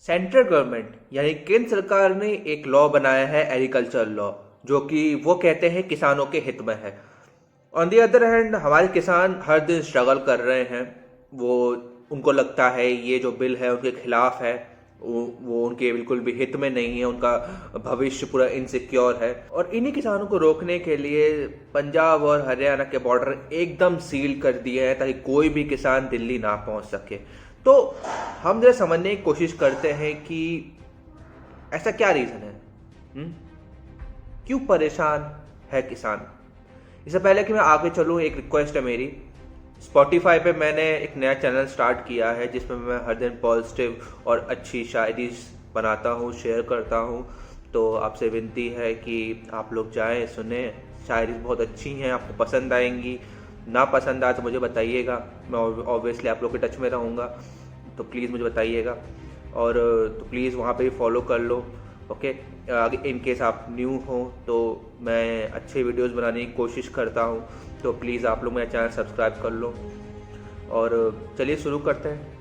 Central government यानी केंद्र सरकार ने एक लॉ बनाया है, एग्रीकल्चर लॉ, जो कि वो कहते हैं किसानों के हित में है। ऑन दी अदर हैंड हमारे किसान हर दिन स्ट्रगल कर रहे हैं। वो उनको लगता है ये जो बिल है उनके खिलाफ है, वो उनके बिल्कुल भी हित में नहीं है, उनका भविष्य पूरा इनसिक्योर है। और इन्हीं किसानों को रोकने के लिए पंजाब और हरियाणा के बॉर्डर एकदम सील कर दिए हैं ताकि कोई भी किसान दिल्ली ना पहुंच सके। तो हम जरा समझने की कोशिश करते हैं कि ऐसा क्या रीज़न है, क्यों परेशान है किसान। इससे पहले कि मैं आगे चलूँ, एक रिक्वेस्ट है मेरी। स्पॉटिफाई पे मैंने एक नया चैनल स्टार्ट किया है जिसमें मैं हर दिन पॉजिटिव और अच्छी शायरी बनाता हूँ, शेयर करता हूँ। तो आपसे विनती है कि आप लोग जाएं, सुने। शायरी बहुत अच्छी हैं, आपको पसंद आएंगी। ना पसंद आए तो मुझे बताइएगा, मैं ऑब्वियसली आप लोग के टच में रहूँगा, तो प्लीज़ मुझे बताइएगा। और तो प्लीज़ वहाँ पे भी फॉलो कर लो, ओके। इन केस आप न्यू हो तो मैं अच्छे वीडियोस बनाने की कोशिश करता हूँ, तो प्लीज़ आप लोग मेरा चैनल सब्सक्राइब कर लो। और चलिए शुरू करते हैं।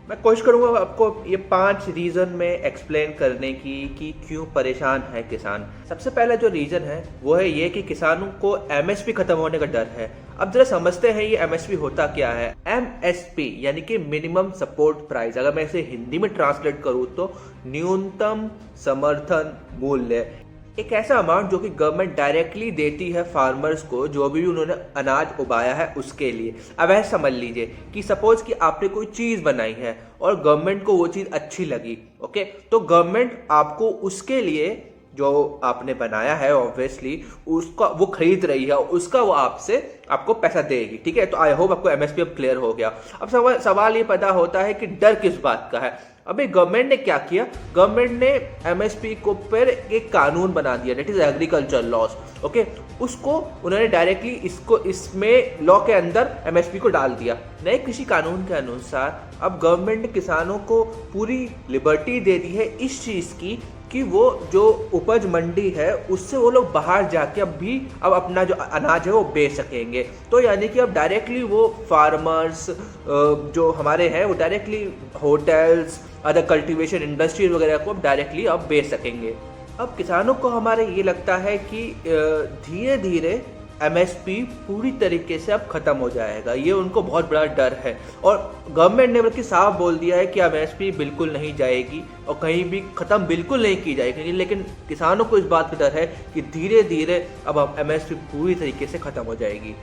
मैं कोशिश करूँगा आपको ये 5 रीज़न में एक्सप्लेन करने की कि क्यों परेशान है किसान। सबसे पहला जो रीज़न है वो है ये कि किसानों को एमएसपी खत्म होने का डर है। अब जरा समझते हैं ये एमएसपी होता क्या है। एमएसपी यानी कि मिनिमम सपोर्ट प्राइस, अगर मैं इसे हिंदी में ट्रांसलेट करूँ तो न्यूनतम समर्थन मूल्य। एक ऐसा अमाउंट जो कि गवर्नमेंट डायरेक्टली देती है फार्मर्स को, जो भी उन्होंने अनाज उगाया है उसके लिए। अब ऐसा समझ लीजिए कि सपोज कि आपने कोई चीज़ बनाई है और गवर्नमेंट को वो चीज़ अच्छी लगी, ओके, तो गवर्नमेंट आपको उसके लिए जो आपने बनाया है ऑब्वियसली उसका वो खरीद रही है, उसका वो आपको पैसा देगी, ठीक है। तो आई होप आपको एमएसपी अब क्लियर हो गया। अब सवाल ये पैदा होता है कि डर किस बात का है। अभी गवर्नमेंट ने क्या किया, गवर्नमेंट ने एमएसपी को पर एक कानून बना दिया, that is agriculture laws, okay. उसको उन्होंने डायरेक्टली इसमें लॉ के अंदर एमएसपी को डाल दिया। नए कृषि कानून के अनुसार अब गवर्नमेंट ने किसानों को पूरी लिबर्टी दे दी है इस चीज़ की कि वो जो उपज मंडी है उससे वो लोग बाहर जाके अब अपना जो अनाज है वो बेच सकेंगे। तो यानी कि अब डायरेक्टली वो फार्मर्स जो हमारे हैं वो directly hotels, other cultivation industries वगैरह को अब डायरेक्टली अब बेच सकेंगे। अब किसानों को हमारे ये लगता है कि धीरे धीरे एमएसपी पूरी तरीके से अब खत्म हो जाएगा, ये उनको बहुत बड़ा डर है। और गवर्नमेंट ने बल्कि साफ बोल दिया है कि एमएसपी बिल्कुल नहीं जाएगी और कहीं भी ख़त्म बिल्कुल नहीं की जाएगी। लेकिन किसानों को इस बात का डर है कि धीरे धीरे अब एमएसपी पूरी तरीके से ख़त्म हो जाएगी।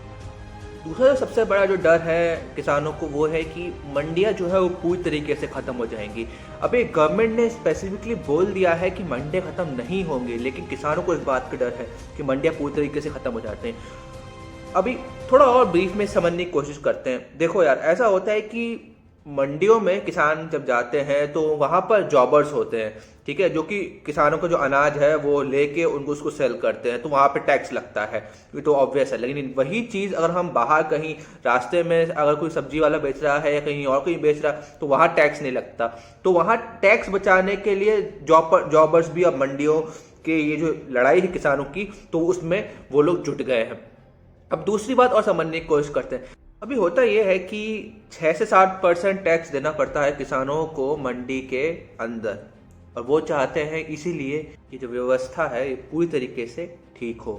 दूसरा सबसे बड़ा जो डर है किसानों को वो है कि मंडियां जो है वो पूरी तरीके से ख़त्म हो जाएंगी। अभी गवर्नमेंट ने स्पेसिफिकली बोल दिया है कि मंडियां ख़त्म नहीं होंगी, लेकिन किसानों को इस बात का डर है कि मंडियां पूरी तरीके से ख़त्म हो जाते हैं। अभी थोड़ा और ब्रीफ में समझने की कोशिश करते हैं। देखो यार, ऐसा होता है कि मंडियों में किसान जब जाते हैं तो वहाँ पर जॉबर्स होते हैं, ठीक है, जो कि किसानों का जो अनाज है वो लेके उनको उसको सेल करते हैं, तो वहाँ पे टैक्स लगता है, ये तो ऑब्वियस है। लेकिन वही चीज़ अगर हम बाहर कहीं रास्ते में अगर कोई सब्जी वाला बेच रहा है या कहीं और कहीं बेच रहा है तो वहाँ टैक्स नहीं लगता। तो वहाँ टैक्स बचाने के लिए जॉबर्स भी अब मंडियों के ये जो लड़ाई है किसानों की, तो उसमें वो लोग जुट गए हैं। अब दूसरी बात और समझने की कोशिश करते हैं। अभी होता यह है कि 6 से 7% टैक्स देना पड़ता है किसानों को मंडी के अंदर, और वो चाहते हैं इसीलिए कि जो व्यवस्था है ये पूरी तरीके से ठीक हो।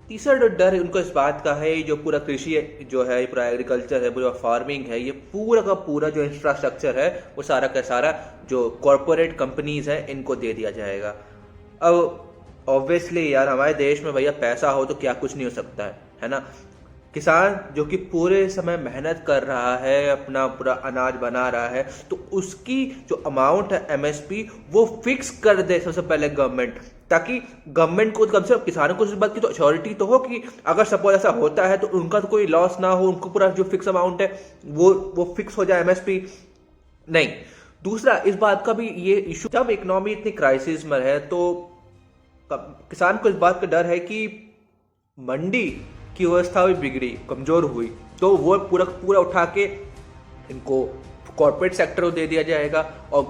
तीसरा जो डर है उनको इस बात का है, जो पूरा कृषि जो है, पूरा एग्रीकल्चर है, पूरा फार्मिंग है, ये पूरा का पूरा जो इंफ्रास्ट्रक्चर है वो सारा का सारा जो कॉरपोरेट कंपनीज है इनको दे दिया जाएगा। अब ऑब्वियसली यार हमारे देश में भैया पैसा हो तो क्या कुछ नहीं हो सकता है ना। किसान जो कि पूरे समय मेहनत कर रहा है, अपना पूरा अनाज बना रहा है, तो उसकी जो अमाउंट है एमएसपी वो फिक्स कर दे सबसे पहले गवर्नमेंट, ताकि गवर्नमेंट को कम से कम किसानों को इस बात की तो अश्योरिटी तो हो कि अगर सपोज ऐसा होता है तो उनका तो कोई लॉस ना हो, उनको पूरा जो फिक्स अमाउंट है वो फिक्स हो जाए एमएसपी नहीं। दूसरा इस बात का भी ये इशू, जब इकोनॉमी इतनी क्राइसिस में है तो किसान को इस बात का डर है कि मंडी की व्यवस्था भी बिगड़ी, कमजोर हुई, तो वो पूरा उठा के इनको कॉर्पोरेट सेक्टर को दे दिया जाएगा और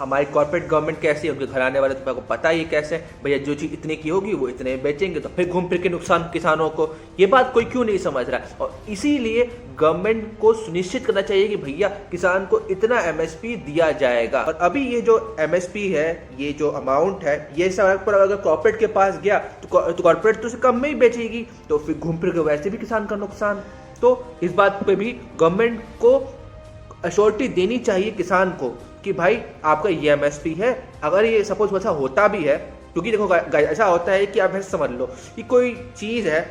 हमारी कॉर्पोरेट गवर्नमेंट कैसी है, उनके घराने वाले तो को पता ही कैसे भैया, जो चीज़ इतने की होगी वो इतने बेचेंगे, तो फिर घूम फिर के नुकसान किसानों को। ये बात कोई क्यों नहीं समझ रहा है, और इसीलिए गवर्नमेंट को सुनिश्चित करना चाहिए कि भैया किसान को इतना एमएसपी दिया जाएगा। और अभी ये जो एमएसपी है, ये जो अमाउंट है, ये सब पर अगर कॉर्पोरेट के पास गया तो कॉर्पोरेट तो उसे कम में ही बेचेगी, तो फिर घूम फिर के वैसे भी किसान का नुकसान। तो इस बात पे भी गवर्नमेंट को अश्योरिटी देनी चाहिए किसान को कि भाई आपका ये एमएसपी है। अगर ये सपोज वैसा होता भी है, क्योंकि देखो ऐसा होता है कि आप ऐसे समझ लो कि कोई चीज़ है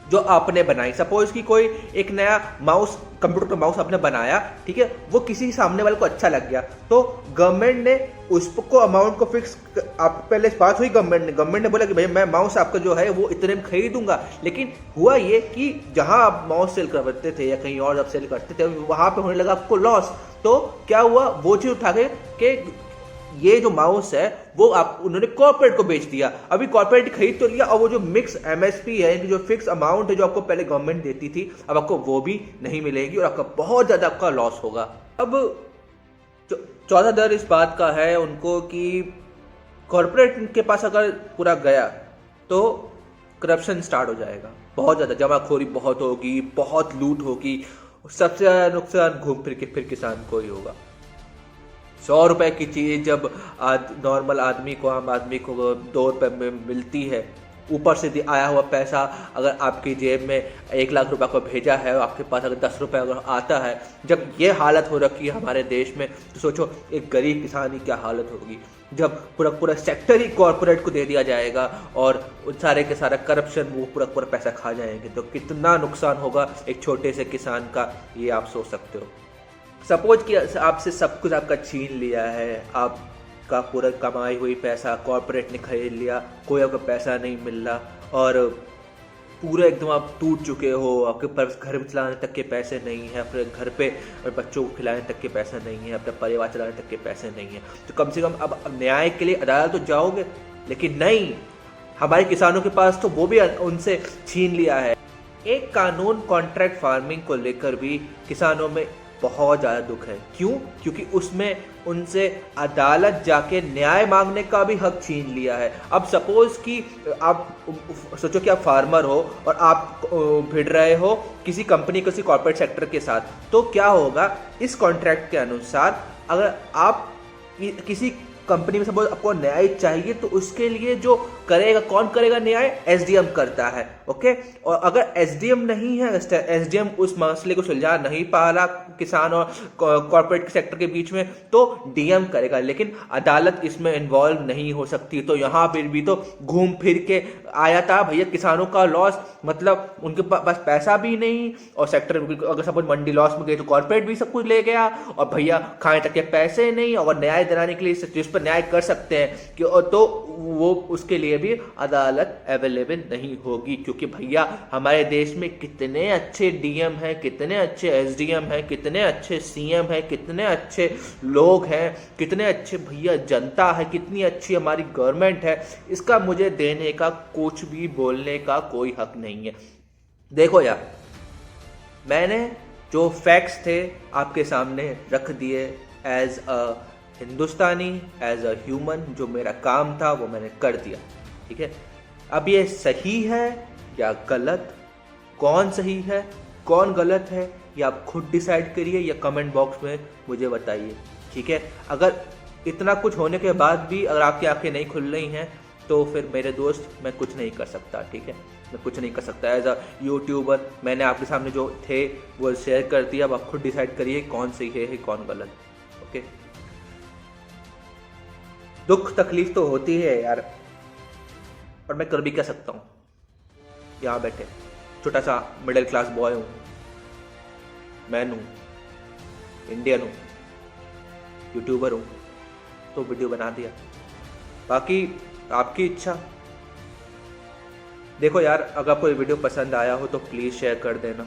जो आपने बनाई, सपोज कि कोई एक नया माउस, कंप्यूटर का माउस आपने बनाया, ठीक है, वो किसी सामने वाले को अच्छा लग गया, तो गवर्नमेंट ने उसको अमाउंट को फिक्स, आप पहले बात हुई गवर्नमेंट ने बोला कि भाई मैं माउस आपका जो है वो इतने में खरीदूंगा। लेकिन हुआ ये कि जहां आप माउस सेल करते थे या कहीं और आप सेल करते थे, वहां पे होने लगा आपको लॉस। तो क्या हुआ, वो चीज उठा के ये जो माउस है वो आप उन्होंने कॉर्पोरेट को बेच दिया। अभी कॉर्पोरेट खरीद तो लिया, और वो जो मिक्स एमएसपी है, जो फिक्स अमाउंट है जो आपको पहले गवर्नमेंट देती थी, अब आपको वो भी नहीं मिलेगी और आपका बहुत ज्यादा आपका लॉस होगा। अब चौथा दर इस बात का है उनको कि कॉर्पोरेट के पास अगर पूरा गया तो करप्शन स्टार्ट हो जाएगा, बहुत ज्यादा जमाखोरी बहुत होगी, बहुत लूट होगी, सबसे ज्यादा नुकसान घूम फिर के फिर किसान को ही होगा। 100 रुपए की चीज जब नॉर्मल आदमी को, आम आदमी को 2 रुपए में मिलती है, ऊपर से आया हुआ पैसा अगर आपकी जेब में 1 लाख रुपए को भेजा है और आपके पास अगर 10 रुपए अगर आता है, जब ये हालत हो रखी है हमारे देश में, तो सोचो एक गरीब किसान की क्या हालत होगी जब पूरा सेक्टर ही कॉर्पोरेट को दे दिया जाएगा और सारे के सारा करप्शन, वो पूरा पैसा खा जाएंगे, तो कितना नुकसान होगा एक छोटे से किसान का, ये आप सोच सकते हो। सपोज कि आपसे सब कुछ आपका छीन लिया है, आपका पूरा कमाई हुई पैसा कॉर्पोरेट ने खरीद लिया, कोई आपका पैसा नहीं मिल रहा और पूरा एकदम आप टूट चुके हो, आपके पास घर चलाने तक के पैसे नहीं है, अपने घर पे बच्चों को खिलाने तक के पैसे नहीं है, अपना परिवार चलाने तक के पैसे नहीं है, तो कम से कम अब न्याय के लिए अदालत तो जाओगे। लेकिन नहीं, हमारे किसानों के पास तो वो भी उनसे छीन लिया है। एक कानून कॉन्ट्रैक्ट फार्मिंग को लेकर भी किसानों में बहुत ज़्यादा दुख है। क्यों? क्योंकि उसमें उनसे अदालत जाके न्याय मांगने का भी हक छीन लिया है। अब सपोज कि आप सोचो कि आप फार्मर हो और आप भिड़ रहे हो किसी कंपनी, किसी कॉर्पोरेट सेक्टर के साथ, तो क्या होगा, इस कॉन्ट्रैक्ट के अनुसार अगर आप किसी कंपनी में सपोज आपको न्याय चाहिए, तो उसके लिए जो करेगा, कौन करेगा न्याय? एसडीएम करता है, ओके। और अगर एसडीएम नहीं है, एसडीएम उस मसले को सुलझा नहीं पा रहा किसान और कॉर्पोरेट सेक्टर के बीच में, तो डीएम करेगा, लेकिन अदालत इसमें इन्वॉल्व नहीं हो सकती। तो यहाँ फिर भी तो घूम फिर के आया था भैया किसानों का लॉस, मतलब उनके पास पैसा भी नहीं, और सेक्टर अगर सपोज मंडी लॉस में गई तो कॉर्पोरेट भी सब कुछ ले गया, और भैया खाने तक के पैसे नहीं, और न्याय दिलाने के लिए जिस पर न्याय कर सकते हैं कि तो वो उसके लिए भी अदालत अवेलेबल नहीं होगी। क्योंकि भैया हमारे देश में कितने अच्छे डीएम हैं, कितने अच्छे एसडीएम हैं, कितने अच्छे सीएम हैं, कितने अच्छे लोग हैं, कितने अच्छे भैया जनता है, कितनी अच्छी हमारी गवर्नमेंट है, इसका मुझे देने का, कुछ भी बोलने का कोई हक नहीं है। देखो यार, मैंने जो फैक्ट्स थे आपके सामने रख दिए as a Hindustani, as a human, जो मेरा काम था वो मैंने कर दिया, ठीक है। अब ये सही है या गलत, कौन सही है कौन गलत है, ये आप खुद डिसाइड करिए या कमेंट बॉक्स में मुझे बताइए, ठीक है। अगर इतना कुछ होने के बाद भी अगर आपकी आंखें नहीं खुल रही हैं, तो फिर मेरे दोस्त मैं कुछ नहीं कर सकता, ठीक है, मैं कुछ नहीं कर सकता एज अ यूट्यूबर। मैंने आपके सामने जो थे वो शेयर कर दिया, अब आप खुद डिसाइड करिए कौन सही है कौन गलत, ओके। दुख तकलीफ तो होती है यार, और मैं कर भी क्या सकता हूँ। यहाँ बैठे छोटा सा मिडिल क्लास बॉय हूँ, मैन हूँ, इंडियन हूँ, यूट्यूबर हूँ, तो वीडियो बना दिया, बाकी आपकी इच्छा। देखो यार, अगर कोई वीडियो पसंद आया हो तो प्लीज़ शेयर कर देना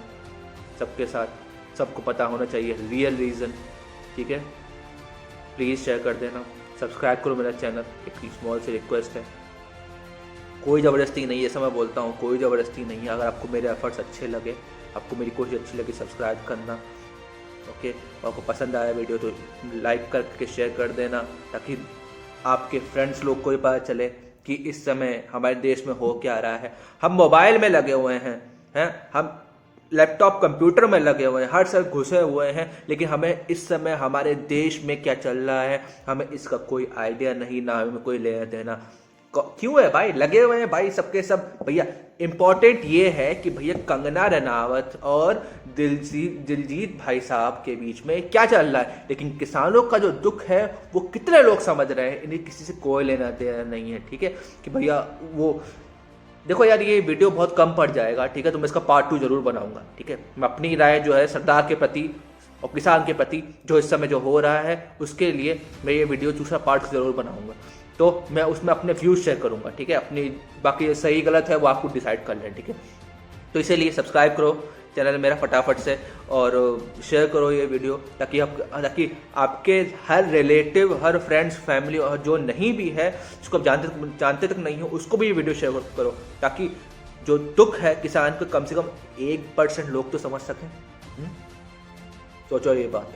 सबके साथ, सबको पता होना चाहिए रियल रीज़न, ठीक है। प्लीज़ शेयर कर देना, सब्सक्राइब करो मेरा चैनल, एक स्मॉल सी रिक्वेस्ट है, कोई ज़बरदस्ती नहीं है, ऐसा मैं बोलता हूँ, कोई ज़बरदस्ती नहीं है। अगर आपको मेरे एफर्ट्स अच्छे लगे, आपको मेरी कोशिश अच्छी लगी, सब्सक्राइब करना, ओके, आपको पसंद आया वीडियो तो लाइक करके शेयर कर देना, ताकि आपके फ्रेंड्स लोग को भी पता चले कि इस समय हमारे देश में हो क्या रहा है। हम मोबाइल में लगे हुए हैं, हम लैपटॉप कंप्यूटर में लगे हुए हैं, हर साल घुसे हुए हैं, लेकिन हमें इस समय हमारे देश में क्या चल रहा है हमें इसका कोई आइडिया नहीं, ना हमें कोई लेना देना। क्यों है भाई, लगे हुए हैं भाई सबके सब। भैया इंपॉर्टेंट ये है कि भैया कंगना रनावत और दिलजीत भाई साहब के बीच में क्या चल रहा है, लेकिन किसानों का जो दुख है वो कितने लोग समझ रहे हैं, इन्हें किसी से कोई लेना देना नहीं है। ठीक है कि भैया वो देखो यार, ये वीडियो बहुत कम पड़ जाएगा, ठीक है, तो मैं इसका पार्ट 2 जरूर बनाऊंगा। ठीक है, मैं अपनी राय जो है सरकार के प्रति और किसान के प्रति जो इस समय जो हो रहा है उसके लिए मैं ये वीडियो दूसरा पार्ट जरूर बनाऊंगा, तो मैं उसमें अपने व्यूज शेयर करूंगा। ठीक है, अपनी बाकी सही गलत है वो आपको डिसाइड कर लें। ठीक है, तो इसीलिए सब्सक्राइब करो चैनल मेरा फटाफट से और शेयर करो ये वीडियो, ताकि आपके हर रिलेटिव, हर फ्रेंड्स, फैमिली और जो नहीं भी है, जिसको आप जानते तक नहीं हो, उसको भी ये वीडियो शेयर करो, ताकि जो दुख है किसान को कम से कम 1% लोग तो समझ सकें। सोचो ये बात।